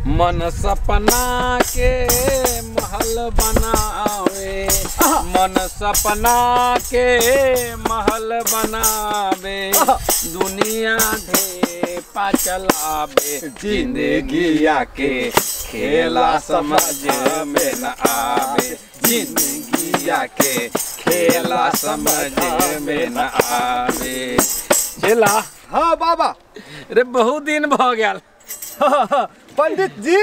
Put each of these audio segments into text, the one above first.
मन सपना के महल बनावे, मन सपना के महल बनावे, दुनिया ढेपा चलावे, जिंदगिया के खेला समझ में न आवे, जिंदगिया के खेला समझ में न आवे। चला हाँ बाबा। रे बहुत दिन भ गया। पंडित जी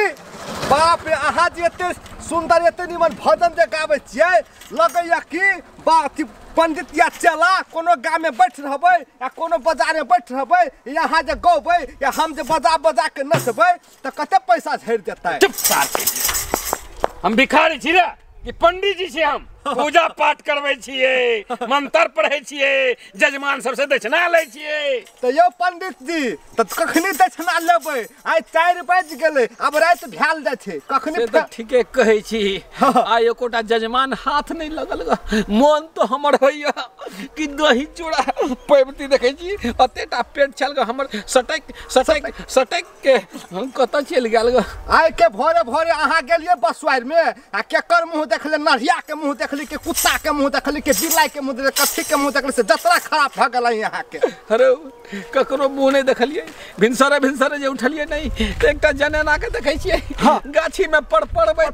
बाप रे अहाँ जे एते सुंदर एते निमन भजन जे गाबै छियै लगैया कि बात पंडित या चला कोनो गाँव में बैठ रहबै या कोनो बाजार में बैठ रहबै यहाँ जे गौबै या हम जे बजा के नचबै त कते पैसा झड़ देतै। चुप हम भिखारी छी रे कि पंडित जी से हम पूजा पाठ करबै छियै, मंत्र पढ़ै छियै, जजमान सबसे दक्षिणा लै छियै। तो यौ पंडित जी त कखनी दक्षिणा लेबै? आइ 4 बज गेलै अब रात भेल जाइ छै कखनी त ठीके कहै छी। आइ एकोटा जजमान हाथ नहीं लगल ग। मन तो हमर होइया कि दही चूड़ा पैबती देखै छी अतेटा पेट छल ग हमर सटक के हम कत चल गेल ग। आइ के भोरे भोरे अहाँ गेलियै बसवार में आ केकर मुंह देखले नढ़िया के मुंह देखली के कुत्ता के मुंह देखली के बिलाई के मुंह देखली कथी के मुंह देखली से जतरा खराब भ गेलै यहाँ के। अरे ककरो मुंह नहीं देखलिए, भिनसरे जे उठलिए नहीं त एकटा जनेना के देखै छियै गाछी में पड़ बैठ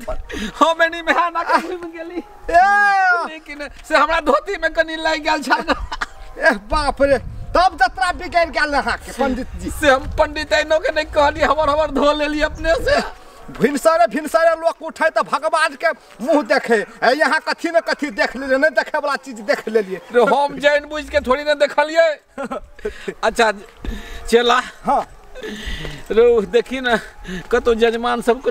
हम एनी में हाना के घुम गेली लेकिन से हमरा धोती में कनी लाग गेल छल। ए बाप रे तब जतरा बिगड़ गेल अहाँ के पंडित जी। से हम पंडित आइनो के नहीं कहली हमर धो लेली अपने से। भिनसरे लोग उठे तो भगवान के मुंह देखे यहाँ कथी न कथी देख ले नहीं देखे वाला चीज देख लेलिए। हम जान बुझ के थोड़ी ना देखलिए। अच्छा चला हाँ रो देखी ना कतो जजमान सब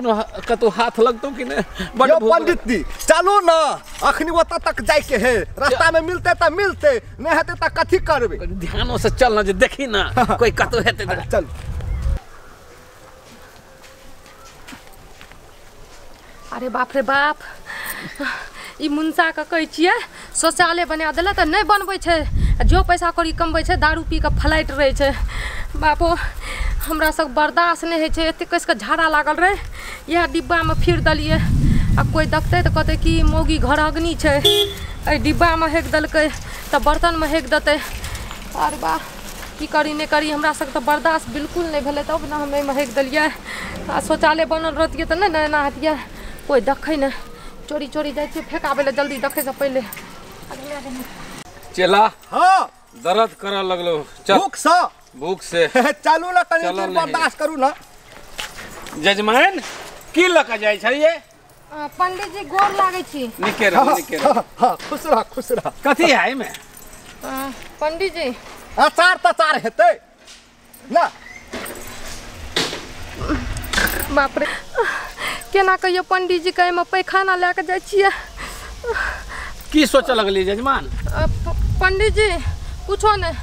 कतो हाथ लगतो कि ने। यो पंडित जी चलो ना अखनी ओत तक जाय के है रास्ता में मिलते त मिलते नहीं हेते त कथी करबे। ध्यानों से चल ना जे देखी ना कोई कतो हेते चल। अरे बाप रे बाप ई मुंसा के कहै छियै शौचालय बना देला त नहीं बनबै छै, जो पैसा कौड़ी कमबै छै दारू पी के फ्लाइट रहै छै। बापो हमरा सब बर्दाश्त नहीं है छै, एते कस के झाड़ा लागल रहे यह डिब्बा में फिर दलिए आ कोई देखते तो कहते कि मौगी घर अग्नि छै ए डिब्बा में हेक दलकै त बर्तन में हेक देते। अरे बा की करी नहीं करी हमरा सब तो बर्दाश्त बिल्कुल नहीं भेले तब ना हम में हेक दलिए। आ शौचालय बनल रहतिए त नहीं ना हतिए कोई देखे न चोरी जाए फेंकाबे जल्दी देखे से पहले। चला हाँ दर्द कर लगलो भूख से चलू ना कनी बर्दाश्त करू ना। जजमान की लका जाय छै ये? पंडित जी गोर लागे छी। निके रह हां खुश रह। कथी है में? पंडित जी अचार तचार हेतै ना। बाप रे केना कहियो पंडित जी के में पैखाना लेके जाय छियै। की सोचे लगली जजमान? पंडित जी कुछो नहीं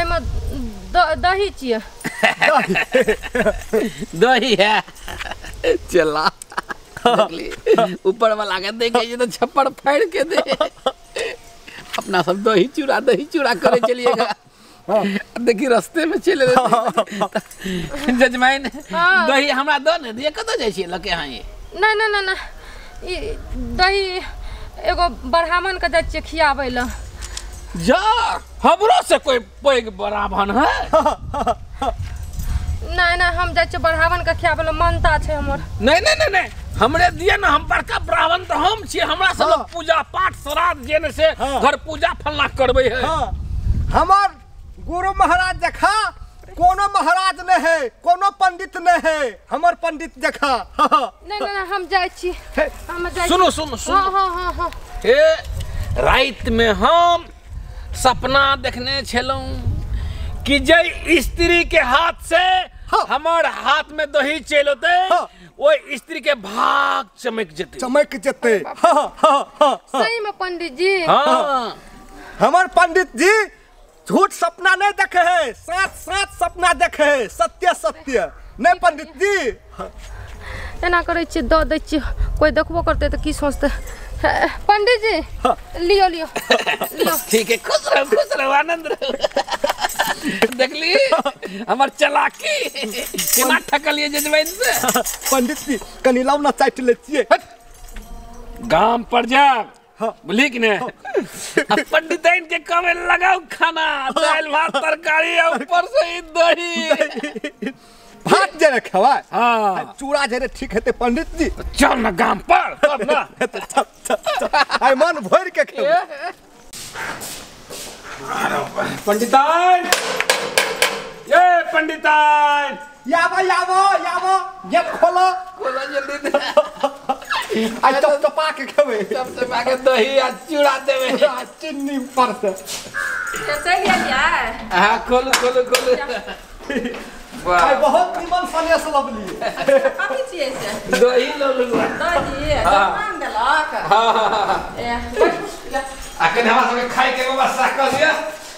एमे दही छियै। दही है चला ऊपर वाला के देखे ये तो छप्पड़ फाड़ के दे। अपना सब दही चूड़ा करे चलिएगा। देखी रास्ते में चले जजमान दही हमरा दो ने दिए कत जाय छी लके हां ये? नहीं ई दही एगो ब्राह्मण के जाय छी खियाबै ल। जा हमरो से कोई पैग ब्राह्मण है? नहीं हम जाय छी ब्राह्मण के खियाबै ल मानता छै हमर। नहीं हमरे दिए ना हम बड़का ब्राह्मण तो हम छी हमरा सब पूजा पाठ श्राद्ध जेने से घर पूजा फलना करबै है। हमर गुरु महाराज देखा कोनो महाराज नहीं है कोनो पंडित नहीं है हमर पंडित देखा। नहीं हम जाय छी हम जाय। सुनो हां हे रात में हम सपना देखने छलूं कि जय स्त्री के हाथ से हमार हाथ में दही चलते वो स्त्री के भाग चमक जते। सही में पंडित जी। हाँ हमार पंडित जी झूठ सपना नहीं देखे है साथ सपना देखे है सत्य नहीं पंडित जी। एना करे छी द दै छी कोई देखबो करते तो की सोचते। पंडित जी लियो ठीक है खुश रहो आनंद रहो। देखली हमर चालाकी केना ठकलिए जजवैन से। पंडित जी कनी लाउ ना चाटि ले छियै। गाम पर जा हाँ। बोली कि ने अब पंडितैन के कमे लगाओ खाना दाल भात तरकारी और ऊपर से ही दही भात जे रखवा हाँ चूड़ा जे ठीक हेते पंडित जी। चल ना गाम पर तब ना आई मन भर के खेबै। पंडितैन ये पंडितैन याबो ये खोलो बोला जल्दी आई चपचपा के खेबै। सबसे आगे दही आ चूड़ा देवे चिन्नी पर से चल गेलियै हां खोल वाह आई बहुत निमन सनेस लबली। कथी छियै से दही लो लुआ दही जमान देलक हां ए बैठ अखन हमरा सबके खाए के व्यवस्था कर दिया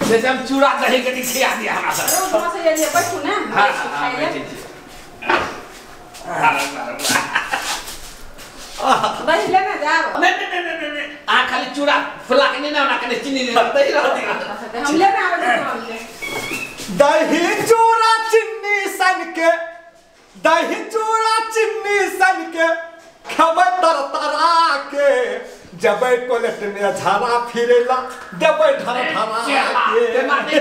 जैसे हम चूड़ा दही के खिया दिया हमरा सब रोज वहां से एलियै बैठू ना हां दही लेने जाब नहीं आ खाली चूड़ा फुला के नहीं ना ना कने चीनी दही रहती हम लेने आबै छी। दही चूड़ा चिन्नी सन के दही चूड़ा चिन्नी सन के खबै तरतरा के जबै टॉयलेट में झाड़ा फिरेला देबै धरा के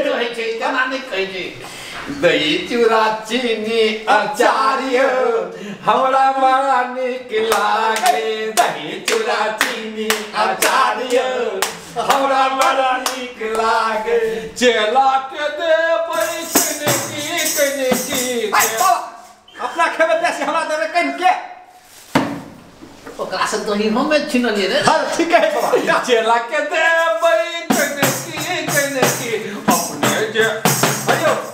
तेना नहीं कहे छै दही चूड़ा चीनी अचार हमरा बड़ा निक लागे दही चूड़ा चीनी अचार हमरा बड़ा निक लागे चेला के देबै कने की अपना खेबे पैसे हमरा देबे कन के ओकरा से दही हमे छिनलिए रे हर ठीक है बाबा चेला के देबै कने की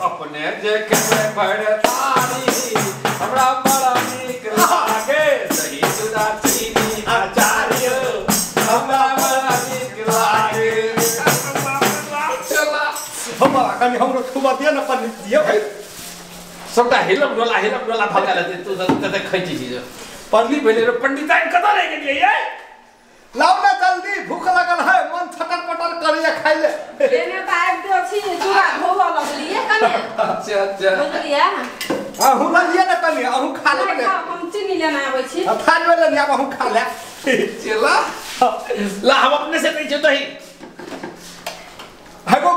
अपने जे खेबै भरतारी हमरा बड़ा निक लागे दही चूड़ा चीनी अचार हमरा बड़ा निक लागे चला हम कनी हमरो खुबा दिया न पंडित जी भाई सबटा हिलम डोला भगा ले तू त खैची छी पढ़ली पहले रे पंडिताइन कत रह गेलिए ये लाओ ना जल्दी भूख लगल है मन छटर पटर करिए खाइ ले लेने त आबि दो छी चूड़ा धोबा लगलिए कने अच्छा बुझलिए अहू ना लिए ना कनी अहू खा ले हम चीनी लेने आबै छी खा ले ले अहू खा ले चला ला हम अपने से नहीं दही है गो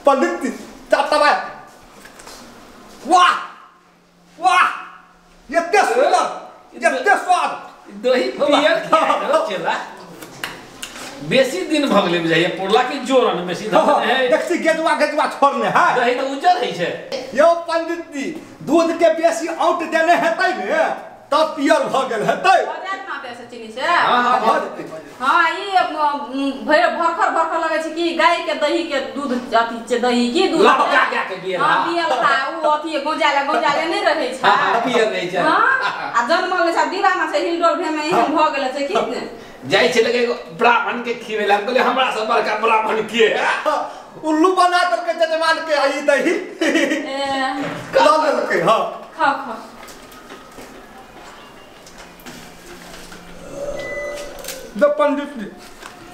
पंडित जी चाटा भाई वाह ये सुंदर स्वाद दही पियर चला बेसी दिन भ गेलै बुझाइए पुरला के जोरन बेसी धन है देखसी गेजुआ छोड़ने है दही तो उजर है छै यो पंडित जी दूध के बेसी आउट देने हेतै ने तब पियर भ गेल हेतै बजात ना पैसे चीनी से हां ई भरखर लगे छै कि गाय के दही के दूध अथी छै दही की दूध लपका के बियल हां बियल था उ अथी गोजाले नहीं रहे छै हां पियर रहे छै हां आ जन्मल छै दीवाना छै हिलडोल भे में एहन भ गेल छै कि ने जाय छै लगे ब्राह्मण के खिवेला हम कहले हमरा सब बड़का ब्राह्मण के उल्लू बना करके जजमान के आई दही ला लेलकै हां खा द पंडित जी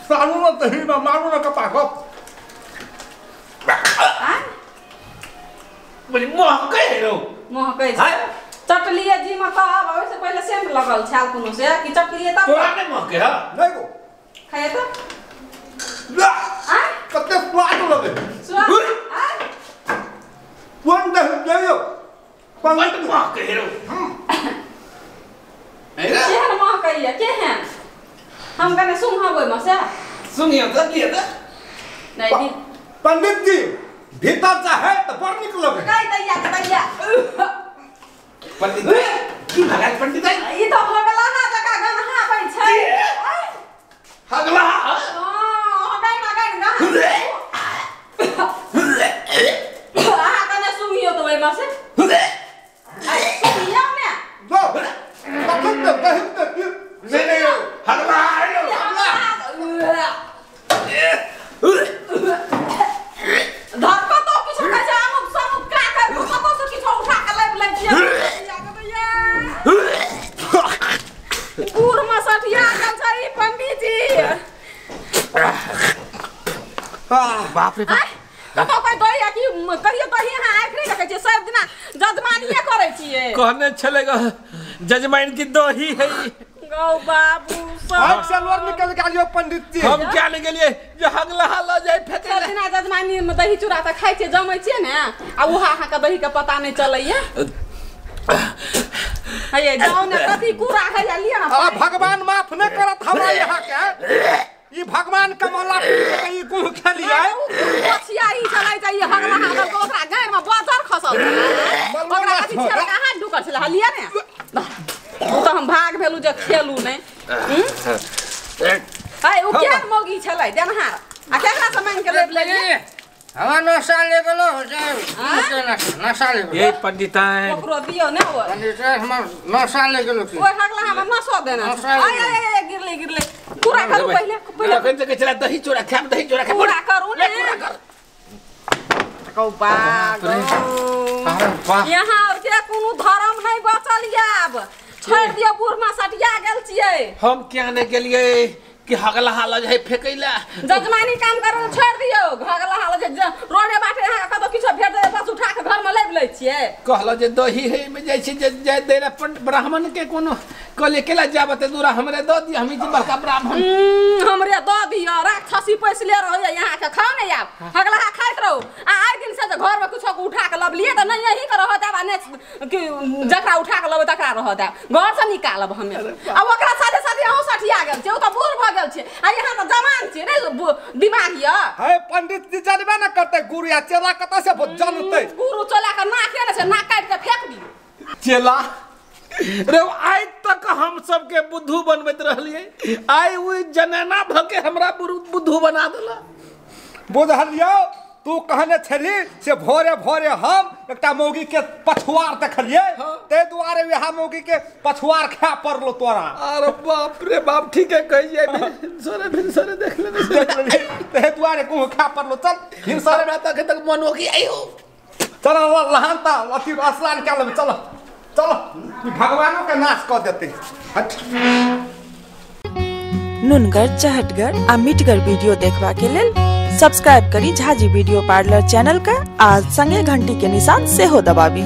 सानू ना दही ना मारू ना कपा को बोली मोह कहे रो मोह कहे छै चटलिए जी में तो अब ओसे पहले सेंट लगल छाल कोनो से कि चटलिए तब तोरा ने मोह के हा नहीं गो खाए तो कते स्वाद लगे स्वाद कौन दही देयो पंडित मोह कहे रो केहन मोह कहिए केहन हम कने सुंघबै में से सुनियो तो लिए तो नहीं पंडित जी भीतर चाहे तो बड़ निक लगे कई दैया पंडित की भगाय पंडित ई तो भगला ना जका गनहा पै छै हगला हां हगाई ना आ कने सुंघियो तो में से सुंघियो ने दो कखन तक दही नहीं हगला धक्का तो किछु का छै हम सब का कर धक्का तो किछु उठा के ले छियै पूर में सठिया गल छै पंडित जी बाप रे बाप कतो कह दहिया कि कहियो तो यहाँ आँख नहीं रखे छियै सब दिना जजमानिए करै छियै कहने छलेगा जजमान की दही है गौ बाबू हम सलवार निकल के आलियो पंडित जी हम क्या नहीं गेलिए जो हगला हला जाए फेंके सब दिना जजमानी में दही चूड़ा त खाइ छियै जमै छियै ने आ उहा अहाँ के दही के पता नहीं चलैया हे जाओ ने कथी कूड़ा है लिया ना भगवान माफ न करत हमरा यहाँ के ई भगवान कमला ई कुल खेलिए पछियारी चलै जाइ हगला हगल को ओकरा गाय में बाजार खसल ओकरा कथी छेल कहाँ ढुकल छले हलिया ने तो हम भाग भेलु जे खेलू नै हाय ओ क्या मोगी छलै देनहार आ केकरा से मांग के ले हवा नशा ले गेलो नशा ले ये पंडिताइन ओकरो दियो ने ओ हम नशा ले गेलो की ओए हगला हम नसो देना आय गिरले पूरा करू पहिले फिर से चला दही चूड़ा खा दही चूड़ा खा पूरा करू ने कौ बाग यहाँ और के कोनो धर्म नहीं बचल आब छोड़ दियो बुढ़मा सटिया गेल छियै हम क्या नहीं गेलिए कि हगला हाला जाए फेकैला जजमानी काम करे छोड़ दियो हगला हाला जे रोडे बाटे यहाँ कतो किछो भेट दे बस उठा के घर में लेब लै छियै कहलो जे दही है में जाय छी जे देरा ब्राह्मण के कोनो कहले केला जाबते दूरा हमरे द दी हम जी बड़का ब्राह्मण हमरे द दियो राक्षसी पैस ले रहो यहाँ के खाओ ने आब हगला खाइत रहो आ आइ दिन से घर में कुछो को उठा के लब लिए त नहीं यही के रहत आब ने कि जकरा उठा के लब तकरा रहत आब घर से निकालब हमें अब ओकरा साथे साथे अहू सठिया गेल छै ओ त बूढ़ भ गेल छै आ यहाँ त जवान छै रे दिमाग य है पंडित जी जानबे न करते गुरु या चेला कत से जानते गुरु चला के नाके ने से नाक काट के फेंक दी चेला रे आज तक हम सब के बुद्धू बनबैत रहलिए आई उ जनेना भके हमरा बुद्धू बना देला बुझलियो तू कहने छली से भोरे भोरे हम एकटा मौगी के पछुआर देखलिए ते दुआरे वहा मौगी के पछुआर खा पड़लो तोरा अरे बाप रे बाप ठीक है कहिए भिनसरे देख लेने ते दुआरे को खा पड़लो चल भिनसरे में तक मन होगी आयो चलो लहानता अथी स्नान कर ले चलो चलो भगवानों के नाश कर देते हट नुनगर चहटगर आ मिटगर वीडियो देखबा के लेल सब्सक्राइब करी झाजी वीडियो पार्लर चैनल का आज संगे घंटी के निशान से हो दबाबी।